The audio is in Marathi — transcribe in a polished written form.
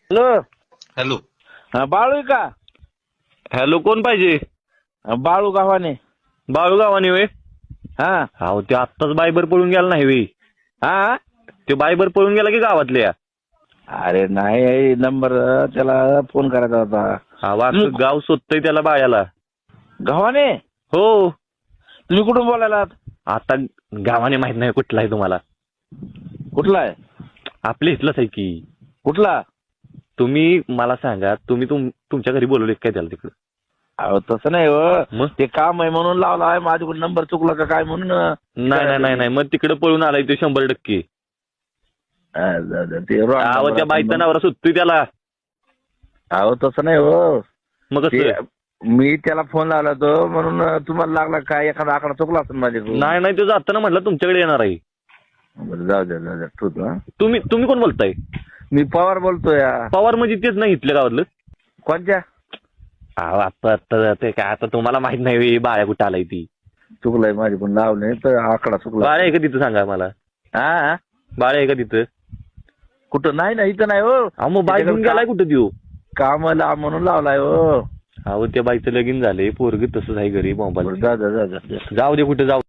हॅलो. हॅलो. बाळू आहे का? हॅलो, कोण पाहिजे? बाळू गावाने. बाळू गावाने वे? हा हो, ते आत्ताच बायबर पळून गेला नाही वे? हा. ते बायबर पळून गेला की गावातल्या? अरे नाही, नंबर त्याला फोन करायचा होता. अख्खं गाव शोधतंय त्याला बाळ्याला. गावाने? हो. तुम्ही कुठून बोलायला? आता गावाने माहित नाही कुठला आहे तुम्हाला? कुठला आहे? आपल्या इथलंच आहे की. कुठला? तुम्ही मला सांगा, तुम्ही तुमच्या घरी बोलवले काय त्याला तिकडं? अहो तसं नाही हो, मग? ते काम आहे म्हणून लावला आहे. माझ्याकडून नंबर चुकला का काय म्हणून. नाही नाही नाही, मग तिकडे पळून आलाय ते 100%. ते अहो, त्या बाईचा नवरा सुटतोय त्याला. अहो तसं नाही हो, मग ते कसं? मी त्याला फोन लावला तो म्हणून तुम्हाला लागला काय, एखादा आकडा चुकला असेल माझ्याकडून. नाही नाही, तो जाताना म्हटलं तुमच्याकडे येणार आहे. बरं, जाऊ द्या ठीक आहे. तुम्ही कोण बोलताय? मी पवार बोलतोय. पवार म्हणजे तेच नाही इथल्या गावातलं? कोणत्या? अहो, आता ते काय, आता तुम्हाला माहित नाही बाळ्या कुठं आलाय ती? चुकलाय माझ्याकडून लावले तर आकडा चुकला. बाळ्या आहे का तिथं सांगा मला? हा बाळ्या आहे का तिथं? कुठं? नाही ना, इथं नाही हो. अहो, मग बाई घेऊन गेलाय कुठं देऊ? कामाला म्हणून लावलाय हो. अहो, त्या बाईचं लगीन झालंय, पोरगी तसंच आहे घरी मोबाईल. जाऊ द्या. जाऊ दे, कुठे जाऊ